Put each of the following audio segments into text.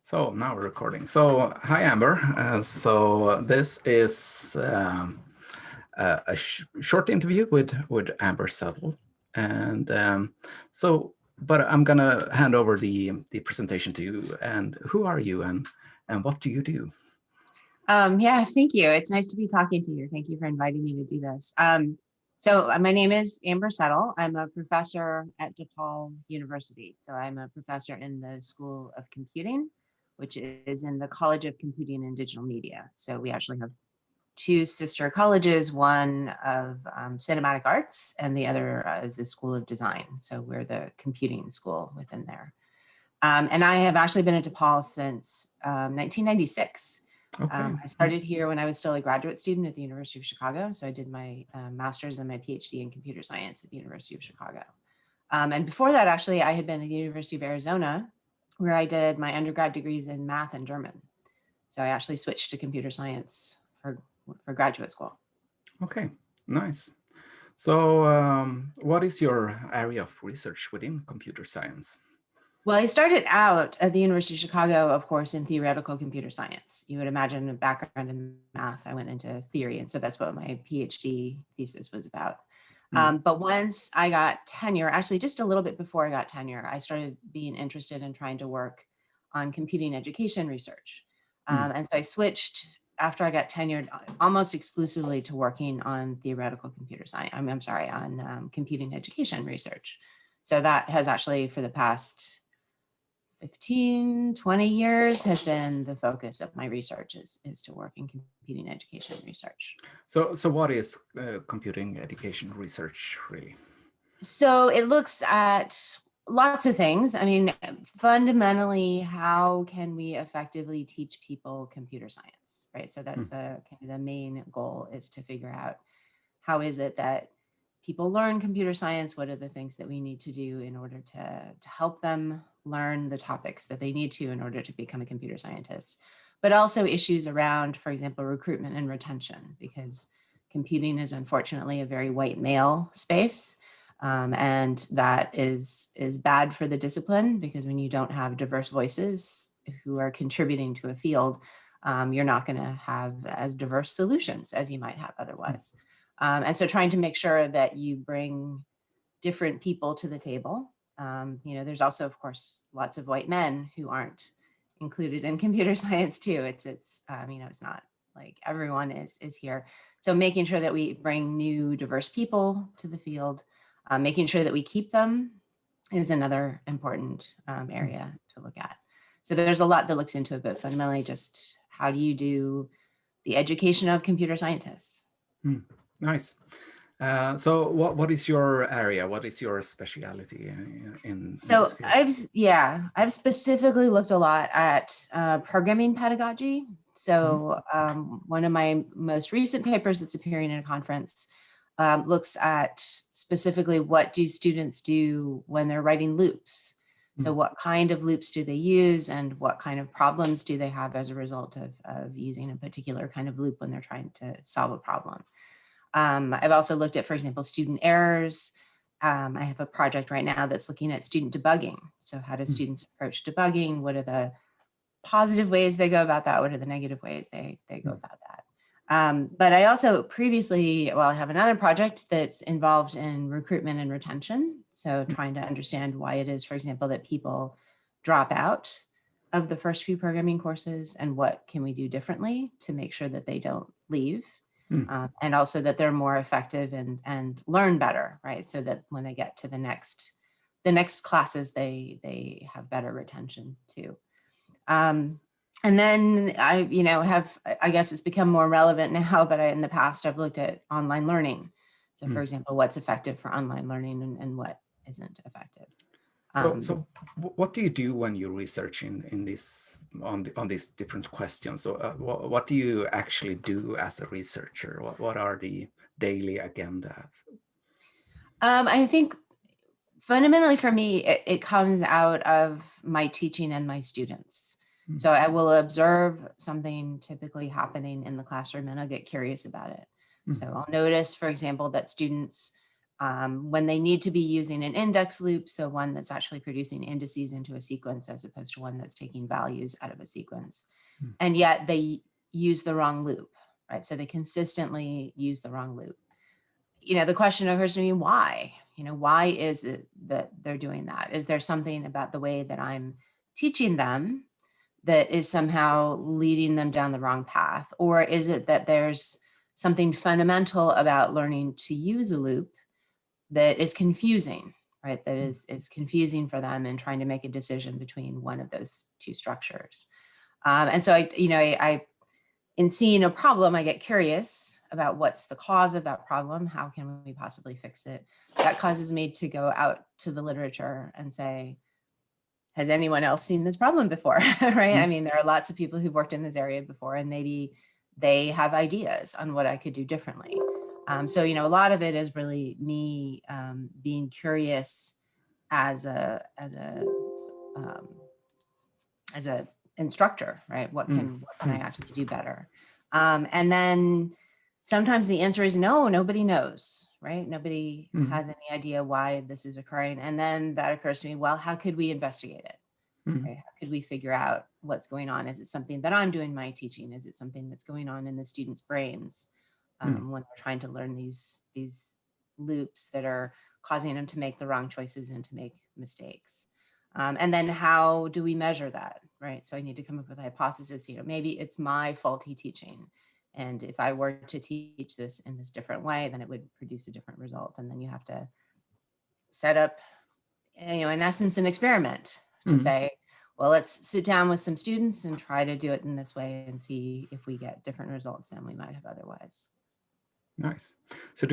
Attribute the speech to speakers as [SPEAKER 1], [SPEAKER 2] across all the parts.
[SPEAKER 1] So now we're recording. So hi, Amber. So this is a short interview with Amber Settle, and but I'm gonna hand over the presentation to you. And who are you, and what do you do?
[SPEAKER 2] Yeah, thank you. It's nice to be talking to you. Thank you for inviting me to do this. So my name is Amber Settle. I'm a professor at DePaul University. So I'm a professor in the School of Computing, which is in the College of Computing and Digital Media. So we actually have two sister colleges, one of cinematic arts and the other is the School of Design. So we're the computing school within there. And I have actually been at DePaul since 1996.
[SPEAKER 1] Okay.
[SPEAKER 2] I started here when I was still a graduate student at the University of Chicago. So I did my master's and my PhD in computer science at the University of Chicago. And before that, actually, I had been at the University of Arizona, where I did my undergrad degrees in math and German. So I actually switched to computer science for graduate school.
[SPEAKER 1] Okay, nice. So what is your area of research within computer science?
[SPEAKER 2] Well, I started out at the University of Chicago, of course, in theoretical computer science. You would imagine a background in math. I went into theory, and so that's what my PhD thesis was about. But once I got tenure, actually just a little bit before I got tenure, I started being interested in trying to work on computing education research. And so I switched after I got tenured almost exclusively to working on theoretical computer science. I'm sorry, on computing education research. So that has actually for the past 15, 20 years has been the focus of my research is to work in computing education research.
[SPEAKER 1] So what is computing education research really?
[SPEAKER 2] So it looks at lots of things. I mean, fundamentally, how can we effectively teach people computer science, right? So that's the main goal is to figure out how is it that people learn computer science? What are the things that we need to do in order to help them learn the topics that they need to in order to become a computer scientist? But also issues around, for example, recruitment and retention, because computing is unfortunately a very white male space. And that is bad for the discipline, because when you don't have diverse voices who are contributing to a field, you're not going to have as diverse solutions as you might have otherwise. And so trying to make sure that you bring different people to the table. There's also, of course, lots of white men who aren't included in computer science too. It's not like everyone is here. So making sure that we bring new diverse people to the field, making sure that we keep them is another important area to look at. So there's a lot that looks into it, but fundamentally just how do you do the education of computer scientists?
[SPEAKER 1] Nice. So what is your area? What is your specialty in
[SPEAKER 2] So
[SPEAKER 1] this field?
[SPEAKER 2] I've specifically looked a lot at programming pedagogy. So one of my most recent papers that's appearing in a conference looks at specifically what do students do when they're writing loops. So what kind of loops do they use, and what kind of problems do they have as a result of using a particular kind of loop when they're trying to solve a problem. I've also looked at, for example, student errors. I have a project right now that's looking at student debugging. So how do students approach debugging? What are the positive ways they go about that? What are the negative ways they go about that? But I also previously, I have another project that's involved in recruitment and retention. So trying to understand why it is, for example, that people drop out of the first few programming courses, and what can we do differently to make sure that they don't leave. And also that they're more effective and learn better, right? So that when they get to the next classes, they have better retention too. And then I guess it's become more relevant now, but in the past I've looked at online learning. So for example, what's effective for online learning and what isn't effective.
[SPEAKER 1] So what do you do when you research in this on these different questions? So what do you actually do as a researcher? What are the daily agendas?
[SPEAKER 2] I think fundamentally for me, it comes out of my teaching and my students. So I will observe something typically happening in the classroom and I'll get curious about it. So I'll notice, for example, that students when they need to be using an index loop, so one that's actually producing indices into a sequence as opposed to one that's taking values out of a sequence. And yet they use the wrong loop, right? So they consistently use the wrong loop. The question occurs to me, why? Why is it that they're doing that? Is there something about the way that I'm teaching them that is somehow leading them down the wrong path? Or is it that there's something fundamental about learning to use a loop that is confusing, right? That is confusing for them and trying to make a decision between one of those two structures. And so I in seeing a problem, I get curious about what's the cause of that problem. How can we possibly fix it? That causes me to go out to the literature and say, has anyone else seen this problem before, right? I mean, there are lots of people who've worked in this area before, and maybe they have ideas on what I could do differently. So, a lot of it is really me being curious as a instructor, right? What can I actually do better? And then sometimes the answer is no, nobody knows, right? Nobody has any idea why this is occurring. And then that occurs to me, well, how could we investigate it? Right? How could we figure out what's going on? Is it something that I'm doing in my teaching? Is it something that's going on in the students' brains when they're trying to learn these loops that are causing them to make the wrong choices and to make mistakes? And then how do we measure that, right? So I need to come up with a hypothesis. Maybe it's my faulty teaching. And if I were to teach this in this different way, then it would produce a different result. And then you have to set up, in essence, an experiment to say, well, let's sit down with some students and try to do it in this way and see if we get different results than we might have otherwise.
[SPEAKER 1] Nice. So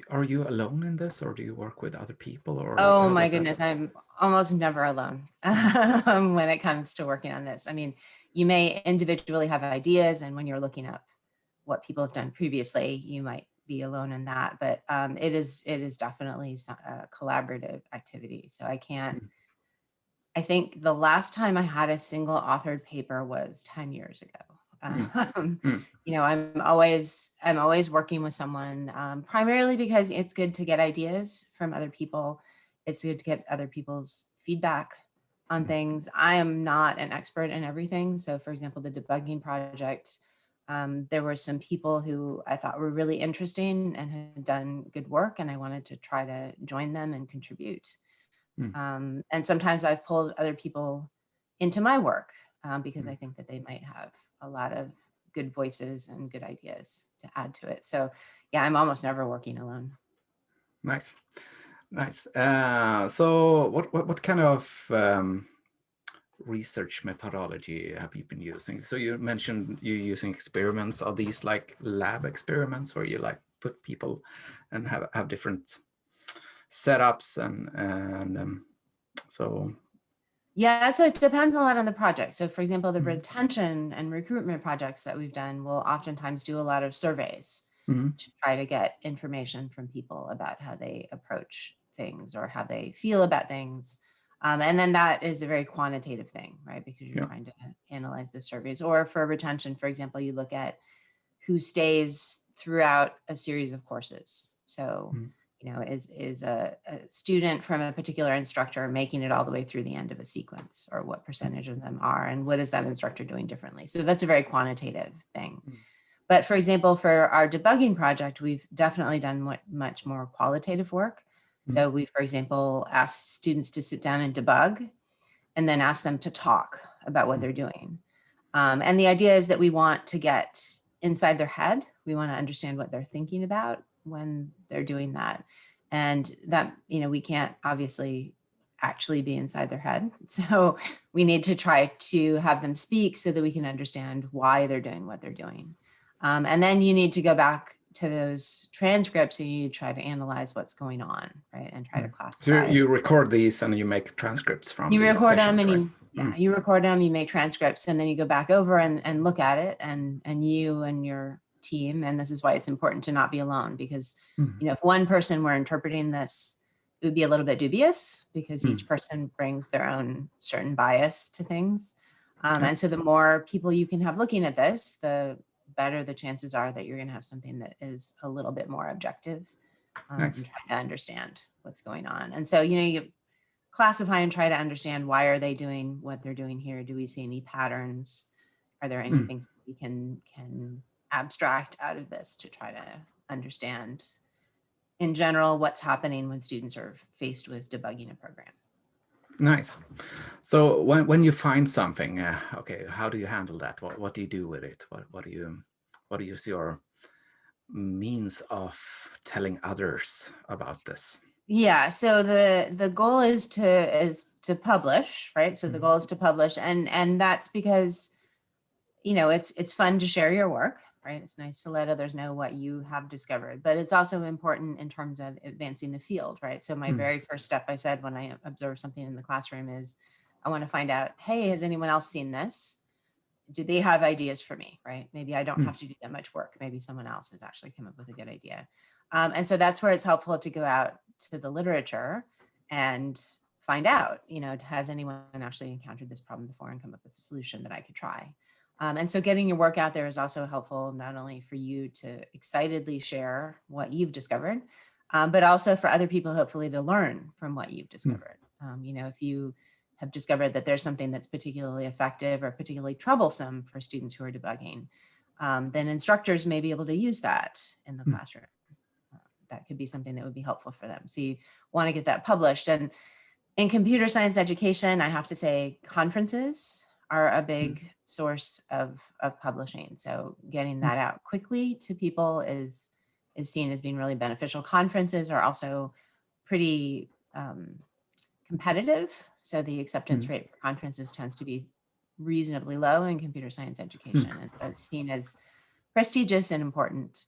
[SPEAKER 1] are you alone in this, or do you work with other people? Or
[SPEAKER 2] oh my goodness, I'm almost never alone when it comes to working on this. I mean, you may individually have ideas, and when you're looking up what people have done previously, you might be alone in that, but it is definitely a collaborative activity. So I think the last time I had a single authored paper was 10 years ago. I'm always working with someone, primarily because it's good to get ideas from other people. It's good to get other people's feedback on things. I am not an expert in everything. So for example, the debugging project, there were some people who I thought were really interesting and had done good work, and I wanted to try to join them and contribute. And sometimes I've pulled other people into my work because I think that they might have a lot of good voices and good ideas to add to it. So yeah, I'm almost never working alone.
[SPEAKER 1] Nice. So what kind of research methodology have you been using? So you mentioned you're using experiments. Are these like lab experiments where you like put people and have different setups and so?
[SPEAKER 2] Yeah, so it depends a lot on the project. So for example, the retention and recruitment projects that we've done will oftentimes do a lot of surveys to try to get information from people about how they approach things or how they feel about things. And then that is a very quantitative thing, right? Because you're trying to analyze the surveys. Or for retention, for example, you look at who stays throughout a series of courses. So is a student from a particular instructor making it all the way through the end of a sequence, or what percentage of them are, and what is that instructor doing differently? So that's a very quantitative thing. But for example, for our debugging project, we've definitely done much more qualitative work. So we, for example, asked students to sit down and debug, and then ask them to talk about what they're doing. And the idea is that we want to get inside their head. We want to understand what they're thinking about when they're doing that. And that, we can't obviously actually be inside their head. So we need to try to have them speak so that we can understand why they're doing what they're doing. And then you need to go back to those transcripts and you try to analyze what's going on, right? And try to classify.
[SPEAKER 1] So you record these and you make transcripts from
[SPEAKER 2] you
[SPEAKER 1] these
[SPEAKER 2] record
[SPEAKER 1] sessions,
[SPEAKER 2] them and
[SPEAKER 1] right?
[SPEAKER 2] you record them, you make transcripts, and then you go back over and look at it, and you and your team. And this is why it's important to not be alone, because if one person were interpreting this, it would be a little bit dubious, because each person brings their own certain bias to things. And so the more people you can have looking at this, the better the chances are that you're going to have something that is a little bit more objective
[SPEAKER 1] Nice.
[SPEAKER 2] and try to understand what's going on. And so, you classify and try to understand, why are they doing what they're doing here? Do we see any patterns? Are there any things that we can abstract out of this to try to understand in general what's happening when students are faced with debugging a program?
[SPEAKER 1] Nice. So when you find something, okay, how do you handle that? What do you do with it? What do you see your means of telling others about this?
[SPEAKER 2] Yeah, so the goal is to publish, right? So the goal is to publish, and that's because, it's fun to share your work, right? It's nice to let others know what you have discovered, but it's also important in terms of advancing the field, right? So my very first step, I said when I observe something in the classroom, is I want to find out, hey, has anyone else seen this? Do they have ideas for me, right? Maybe I don't have to do that much work. Maybe someone else has actually come up with a good idea. And so that's where it's helpful to go out to the literature and find out, has anyone actually encountered this problem before and come up with a solution that I could try? And so getting your work out there is also helpful, not only for you to excitedly share what you've discovered, but also for other people, hopefully, to learn from what you've discovered. If you have discovered that there's something that's particularly effective or particularly troublesome for students who are debugging, then instructors may be able to use that in the classroom. That could be something that would be helpful for them. So you want to get that published. And in computer science education, I have to say conferences are a big source of publishing. So getting that out quickly to people is seen as being really beneficial. Conferences are also pretty competitive. So the acceptance rate for conferences tends to be reasonably low in computer science education. And it's seen as prestigious and important.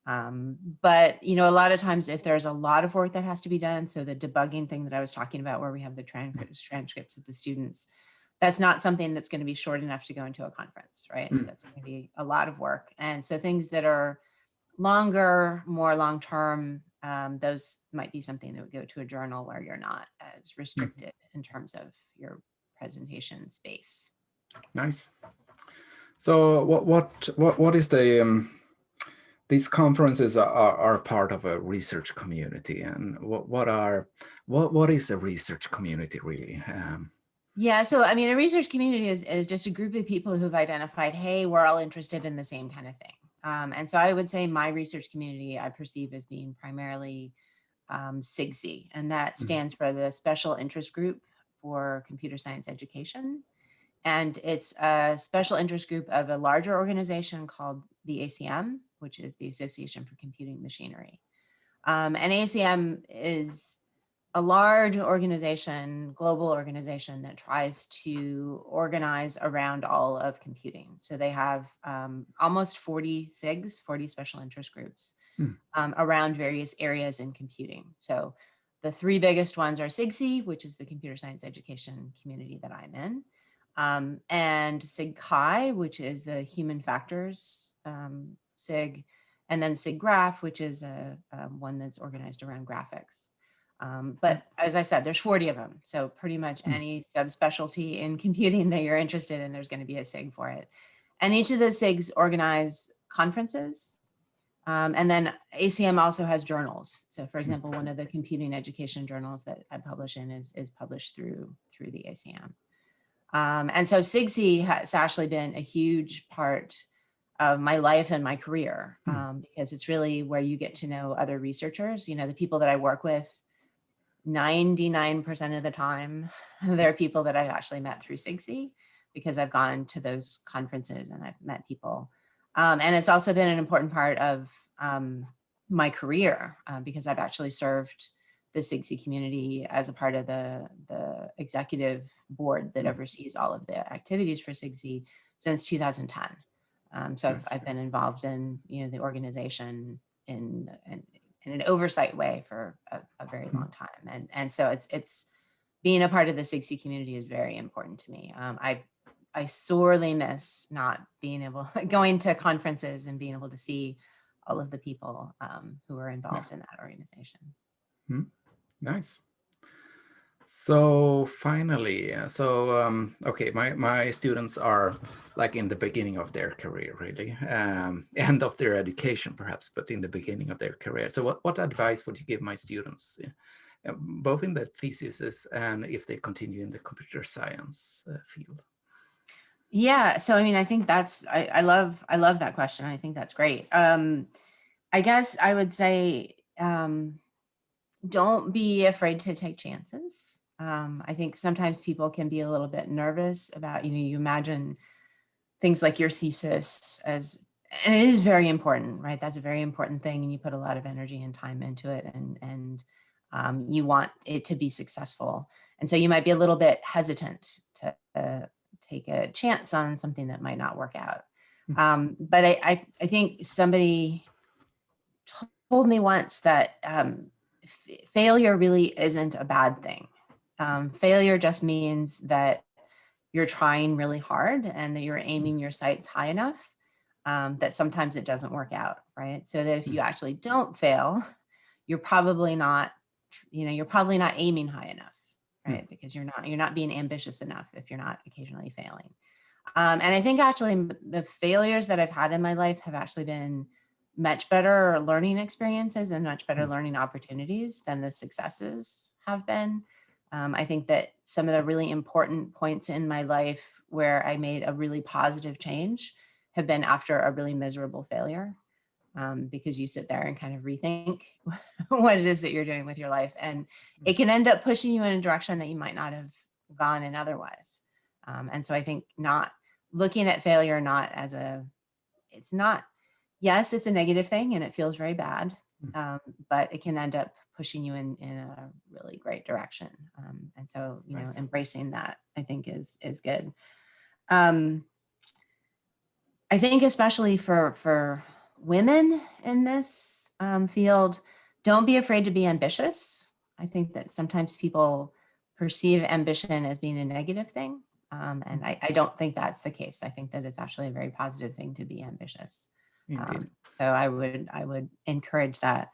[SPEAKER 2] But, a lot of times if there's a lot of work that has to be done, so the debugging thing that I was talking about, where we have the transcripts of the students, that's not something that's going to be short enough to go into a conference, right? That's going to be a lot of work. And so things that are longer, more long-term, those might be something that would go to a journal where you're not as restricted in terms of your presentation space.
[SPEAKER 1] Nice. So what is the these conferences are part of a research community, and what is a research community really?
[SPEAKER 2] Yeah, so I mean, a research community is just a group of people who've identified, hey, we're all interested in the same kind of thing. And so I would say my research community I perceive as being primarily SIGC, and that stands for the Special Interest Group for Computer Science Education. And it's a special interest group of a larger organization called the ACM, which is the Association for Computing Machinery. And ACM is a large organization, global organization that tries to organize around all of computing. So they have almost 40 SIGs, 40 special interest groups around various areas in computing. So the three biggest ones are SIGC, which is the computer science education community that I'm in, and SIG-Chi, which is the human factors SIG, and then SIG-Graph, which is one that's organized around graphics. But as I said, there's 40 of them. So pretty much any subspecialty in computing that you're interested in, there's going to be a SIG for it. And each of those SIGs organize conferences. And then ACM also has journals. So for example, one of the computing education journals that I publish in is published through the ACM. And so SIGC has actually been a huge part of my life and my career, because it's really where you get to know other researchers. The people that I work with, 99% of the time, they're people that I've actually met through SIGC, because I've gone to those conferences and I've met people. And it's also been an important part of my career, because I've actually served the SIGC community as a part of the executive board that oversees all of the activities for SIGC since 2010. So I've been involved in the organization in an oversight way for a very long time, and so it's being a part of the SIGC community is very important to me. I sorely miss not being able going to conferences and being able to see all of the people who are involved in that organization.
[SPEAKER 1] Nice. So finally, okay, my students are like in the beginning of their career, really, end of their education perhaps, but in the beginning of their career. So what advice would you give my students, both in the theses and if they continue in the computer science field?
[SPEAKER 2] Yeah, so I mean, I think that's I love that question. I think that's great. I guess I would say don't be afraid to take chances. I think sometimes people can be a little bit nervous about, you imagine things like your thesis as, and it is very important, right? That's a very important thing, and you put a lot of energy and time into it, and you want it to be successful. And so you might be a little bit hesitant to take a chance on something that might not work out. But I think somebody told me once that failure really isn't a bad thing. Failure just means that you're trying really hard and that you're aiming your sights high enough that sometimes it doesn't work out, right? So that if you actually don't fail, you're probably not, you're probably not aiming high enough, right? Because you're not being ambitious enough if you're not occasionally failing. And I think actually the failures that I've had in my life have actually been much better learning experiences and much better learning opportunities than the successes have been. I think that some of the really important points in my life where I made a really positive change have been after a really miserable failure, because you sit there and kind of rethink what it is that you're doing with your life. And it can end up pushing you in a direction that you might not have gone in otherwise. And so I think not looking at failure, not as it's not, yes, it's a negative thing and it feels very bad, but it can end up pushing you in a really great direction. And so, embracing that, I think is good. I think especially for women in this field, don't be afraid to be ambitious. I think that sometimes people perceive ambition as being a negative thing. And I don't think that's the case. I think that it's actually a very positive thing to be ambitious. So I would encourage that.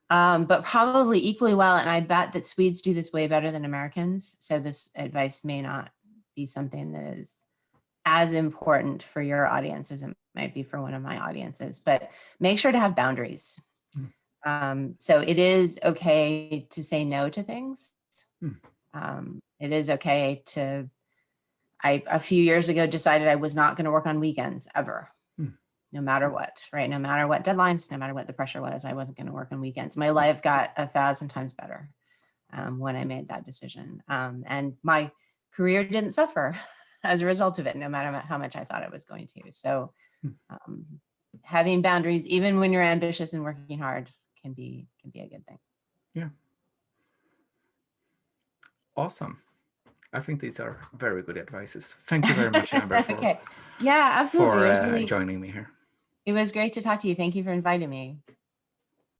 [SPEAKER 2] But probably equally well, and I bet that Swedes do this way better than Americans. So this advice may not be something that is as important for your audience as it might be for one of my audiences, but make sure to have boundaries. So it is okay to say no to things. It is okay to, a few years ago decided I was not going to work on weekends ever. No matter what, right? No matter what deadlines, no matter what the pressure was, I wasn't going to work on weekends. My life got 1,000 times better when I made that decision. And my career didn't suffer as a result of it, no matter how much I thought it was going to. So having boundaries, even when you're ambitious and working hard, can be a good thing.
[SPEAKER 1] Yeah. Awesome. I think these are very good advices. Thank you very much, Amber, for,
[SPEAKER 2] yeah, absolutely.
[SPEAKER 1] for joining me here.
[SPEAKER 2] It was great to talk to you. Thank you for inviting me.